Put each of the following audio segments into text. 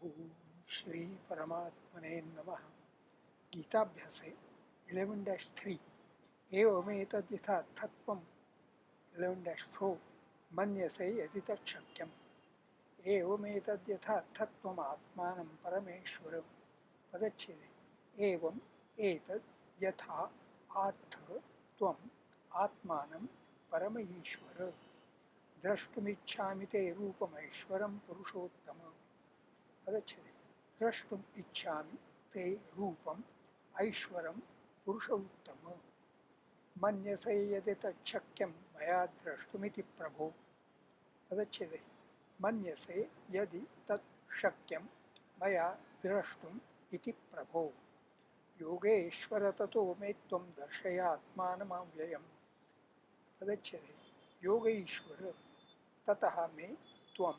ओम श्री परमात्मने नमः। गीताभ्यासे 11-3 एवमेतद्यथा तत्त्वम् 11-4 मन्यसे यदि तच्छक्यम् एवमेतद्यथा तत्त्वम् आत्मानं परमेश्वर पदच्छेदे एवम् एतद् यथा आत्थ त्वम् आत्मानं परम ईश्वर द्रष्टुमिच्छामि ते रूपमैश्वरं पुरुषोत्तम पदच्छेदे द्रष्टुम इच्छामि ते रूपम ऐश्वरम पुरुष उत्तम मन्यसे यदि तच्छक्यं मया द्रष्टुमिति प्रभो पदच्छेदे मन्यसे यदि तत् शक्यं मया द्रष्टुम इति प्रभो योगेश्वर ततो मे त्वं दर्शयात्मानमव्ययम् पदच्छेदे योगेश्वर ततः मे त्वं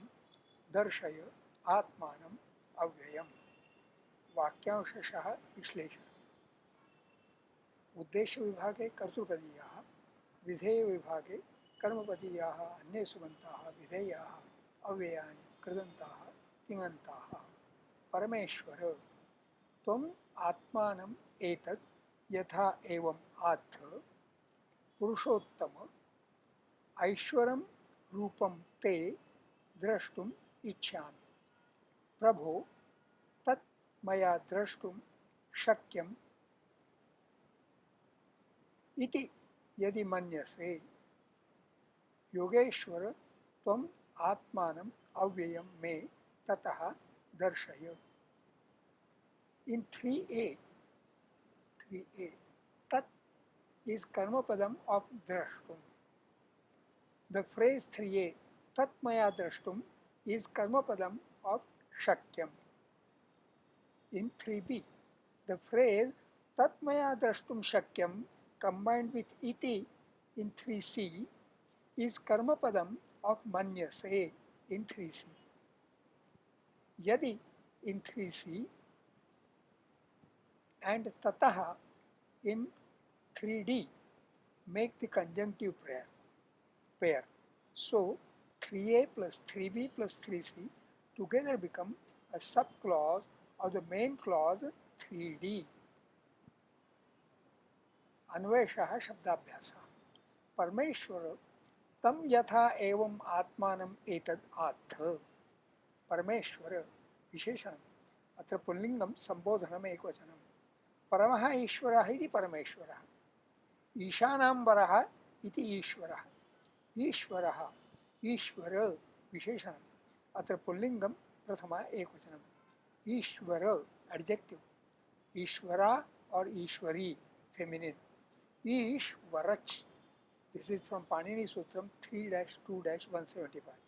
दर्शय आत्मानम् अव्ययम्। वाक्यांशशः विश्लेषण। उद्देश्य विभागे कर्तृपदीयाः, विधेय विभागे कर्मपदीयाः अन्ये सुबन्ताः विधेयाः अव्ययानि कृदन्ताः तिङन्ताः। परमेश्वर त्वम् आत्मानम् एतत् यथा एवम् आत्थ पुरुषोत्तम ऐश्वरं रूपं ते द्रष्टुम् इच्छामि प्रभो तत् मया द्रष्टुं शक्यम् इति यदि मन्यसे योगेश्वर त्वम् आत्मानम् अव्ययं मे ततः दर्शय। In 3a tat is karmapadam of drashtum. The phrase 3a tat maya drashtum is karmapadam of shakyam. In 3b the phrase tat maya drashtum shakyam combined with iti in 3c is karmapadam of manyase in 3c. Yadi in 3c and tataha in 3d make the conjunctive pair. So 3a plus 3b plus 3c together become a subclause of the main clause 3d. अन्वेषः शब्दाभ्यासः। परमेश्वर तम यथा एवं आत्मानम् एतद् आत्थ। परमेश्वर विशेषणम् अत्र पुल्लिङ्गं सम्बोधनम् एकवचनं। परमः ईश्वरः इति परमेश्वरः, ईशानां वरः इति ईश्वरः। ईश्वरः ईश्वर विशेषणम् अत्र पुल्लिङ्गं प्रथमा एकवचनं। ईश्वर एडजेक्टिव, ईश्वरा और ईश्वरी feminine. ईश्वरच, this is from Panini Sutram 3-2-175.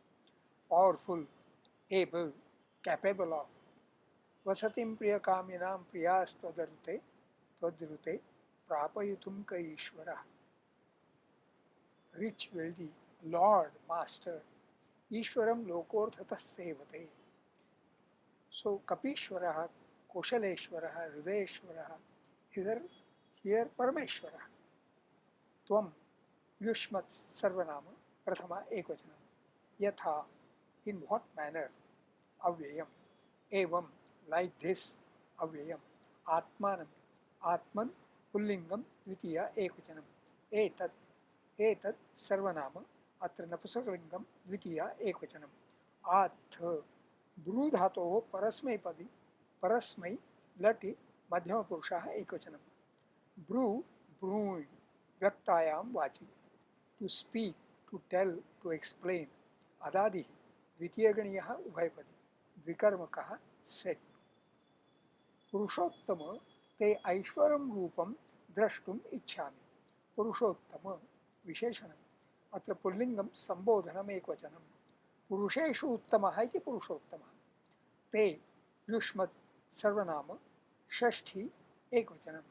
Powerful, able, capable of. वसतिं प्रियकामिनां प्रियास्त्वदरुते त्वद्रुते प्रापयितुं क ईश्वरः। Rich, wealthy, Lord, Master. ईश्वरं लोकोर्थतः सेवते. So Kapishwarah, Koshaleshwarah, Hridayeshwarah, here Parameshwarah. Tvam Yushmat Sarvanama Prathama Ekvachanam. Yatha, in what manner? Avyayam. Evam, like this. Avyayam. Atmanam. Atman Pullingam Dvitiya Ekvachanam. Etat Sarvanama Atra Napusakalingam Dvitiya Ekvachanam. Ath ब्रू धातोः परस्मैपदी परस्मै लटि मध्यमपुरुषः एकवचनं। ब्रू ब्रूय् व्यक्तायां वाचि to speak, to tell, to explain. अदादिः द्वितीयगणीयः उभयपदी द्विकर्मकः सेट्। पुरुषोत्तम ते ऐश्वरं रूपं द्रष्टुम् इच्छामि। पुरुषोत्तम विशेषणम् अत्र पुल्लिङ्गं सम्बोधनम् एकवचनं। पुरुषेषु उत्तमः इति पुरुषोत्तमः। ते युष्मत् सर्वनाम षष्ठी एकवचनम्।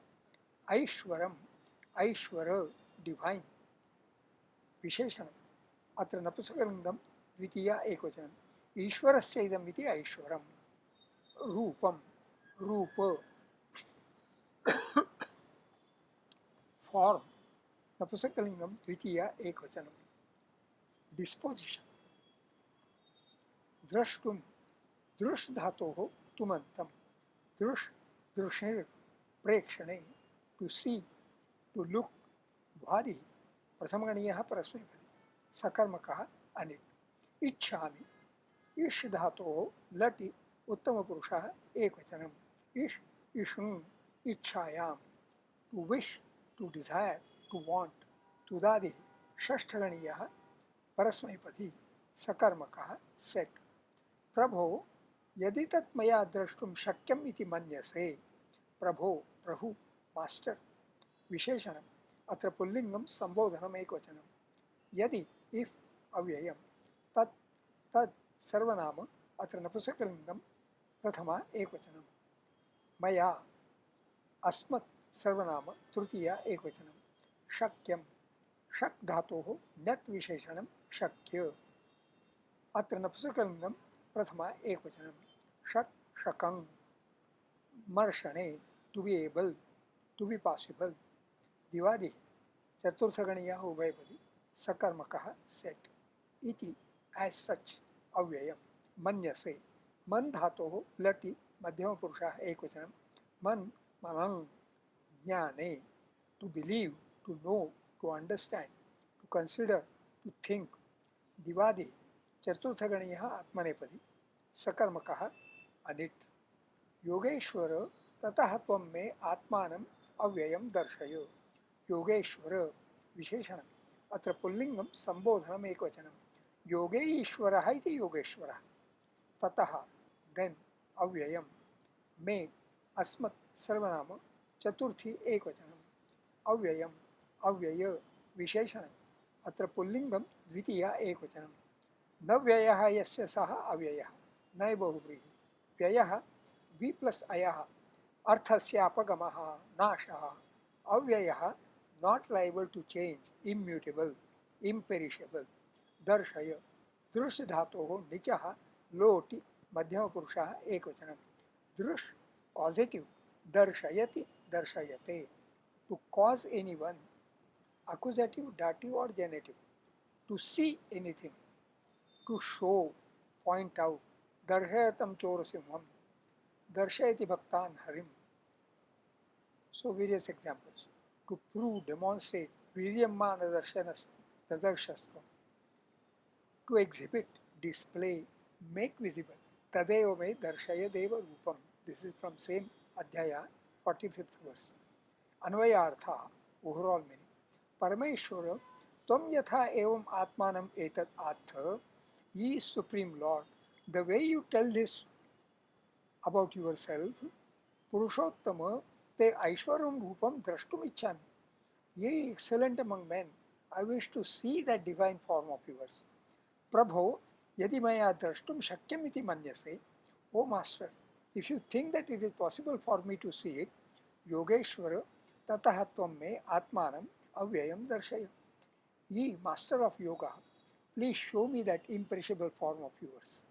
ऐश्वरम् ऐश्वर डिवाइन विशेषणम् अत्र नपुंसकलिङ्गं द्वितीया एकवचनम्। ईश्वरस्य इदम् इति ऐश्वरम्। रूपं रूप फॉर्म नपुंसकलिङ्गं द्वितीया एकवचनम्। डिस्पोजिशन द्रष्टुम दृश् धातोः तुमन्तं दृश् दृशिर् प्रेक्षणे टू सी टू लुक भ्वादिः प्रथमगणीयः परस्मैपदी सकर्मकः अनिट् इच्छामि इष् धातोः लटि उत्तमपुरुषः एकवचनम् इष् इष्णु इच्छायां to wish to desire to want तुदादिः षष्ठगणीयः परस्मैपदी सकर्मकः सेट् प्रभो यदि तत् मया द्रष्टुं शक्यम् इति मन्यसे प्रभो प्रभु मास्टर् विशेषणम् अत्र पुल्लिङ्गं संबोधनम् एकवचनं यदि इफ् अव्ययं तत् तत् सर्वनाम अत्र नपुंसकलिङ्गं प्रथमा एकवचनं मया अस्मत् सर्वनाम तृतीया एकवचनं शक्यं शक् धातोः ण्यत् विशेषणं शक्य अत्र नपुंसकलिङ्गं प्रथमा एकवचनं शक् शकं मर्षणे to be able to be possible दिवादि चतुर्थगणीयः उभयपदी सकर्मकः सेट् इति एज सच अव्ययं मन्यसे मन धातोः लटि मध्यमपुरुषः एकवचनं मन मनं ज्ञाने to believe to know to understand to consider to think दिवादि चतुर्थगणीयः आत्मनेपदी सकर्मकः अनिट् योगेश्वर ततः त्वं मे आत्मानम् अव्ययं दर्शय योगेश्वर विशेषणम् अत्र पुल्लिङ्गं संबोधनम् एकवचनं योगे ईश्वरः इति योगेश्वरः ततः देन् अव्ययं मे अस्मत् सर्वनाम चतुर्थी एकवचनम् अव्ययम् अव्यय विशेषणम् अत्र पुल्लिङ्गं द्वितीया एकवचनं न व्ययः यस्य सः अव्ययः न बहुव्रीहि व्ययः वि प्लस अयः अर्थस्य अपगमः नाशः अव्ययः not liable to change immutable imperishable दर्शय दृश् धातोः निचः लोटि मध्यमपुरुषः एकवचनं दृश् कॉजेटिव दर्शयति दर्शयते to cause anyone accusative dative or genitive to see anything to show point out दर्शयतं चोरसिंहं दर्शयति भक्तान् हरिं so various examples to prove demonstrate वीर्यमान दर्शनस्तम to exhibit display make visible तदेव मे दर्शयदेव रूपम this is from same अध्याय 45th verse अन्वयार्थ overall meaning परमेश्वर त्वं यथा एवं आत्मानम् एतत् आत्थ ye supreme lord the way you tell this about yourself पुरुषोत्तम ते ऐश्वर्यं रूपं द्रष्टुम् इच्छामि ये excellent among men I wish to see that divine form of yours प्रभो यदि मया द्रष्टुं शक्यम् इति मन्यसे ओ master if you think that it is possible for me to see it Yogeshwar ततः त्वं मे आत्मानम् अव्ययं दर्शय ye master of yoga please show me that imperishable form of yours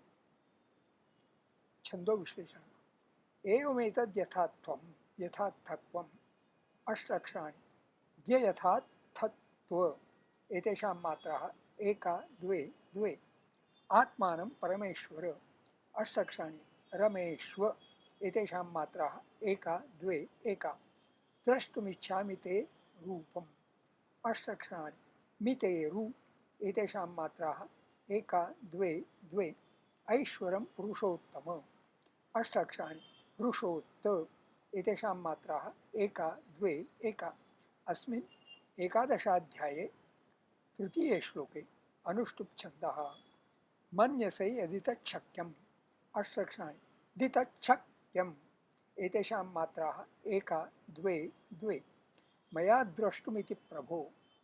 छंदो विश्लेषण एवमेतद् यथात्वं यथार्थत्वम् अष्टक्षराणि ज्ञ यथार्थत्व एतेषां मात्राः एका द्वे द्वे आत्मानं परमेश्वर अष्टक्षराणि रमेश्व एतेषां मात्राः एका द्वे एका द्रष्टुमिच्छामि ते रूपम् अष्टक्षराणि मितेरु एतेषां मात्राः एका द्वे द्वे ऐश्वरं पुरुषोत्तम अष्टाक्षराणि ऋषोत्त एतेषां मात्राः एका द्वे एका अस्मिन् एकादशाध्याये तृतीये श्लोके अनुष्टुप् छन्दः मन्यसे यदि तत् शक्यम् अष्टाक्षराणि दि तत् शक्यम् एतेषां मात्राः एका द्वे द्वे मया द्रष्टुमिति प्रभो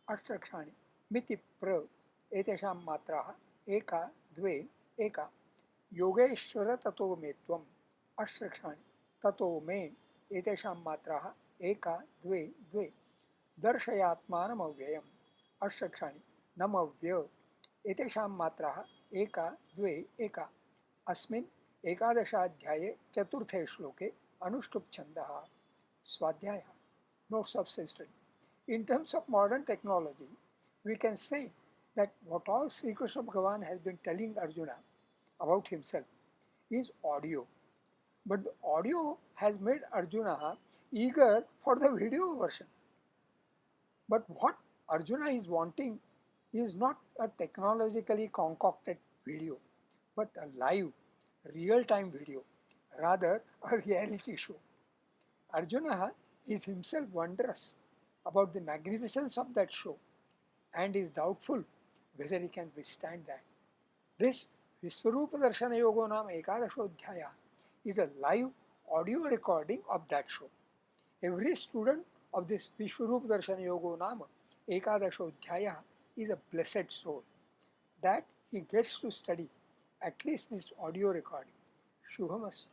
अष्टाक्षराणि मिति प्र एतेषां मात्राः एका द्वे एका योगेश्वर ततो मे त्वम् अष्टक्षराणि ततो मे एतेषां मात्राः एका द्वे द्वे दर्शयात्मानमव्ययम् अष्टक्षराणि नमव्य एतेषां मात्राः एका द्वे एका अस्मिन् एकादशाध्याये चतुर्थे श्लोके अनुष्टुप् छन्दः स्वाध्यायः notes of self-study in terms of modern technology we can say that what all Sri Krishna Bhagavan has been telling Arjuna about himself is audio. But the audio has made Arjuna eager for the video version. But what Arjuna is wanting is not a technologically concocted video, but a live, real-time video, rather a reality show. Arjuna is himself wondrous about the magnificence of that show and is doubtful whether he can withstand that. This Vishwarupa Darshana Yogo Nam Ekadashodhyaya is a live audio recording of that show. Every student of this Vishwarupa Darshana Yogo Nama Ekadashodhyaya is a blessed soul that he gets to study at least this audio recording. Shubhamastu.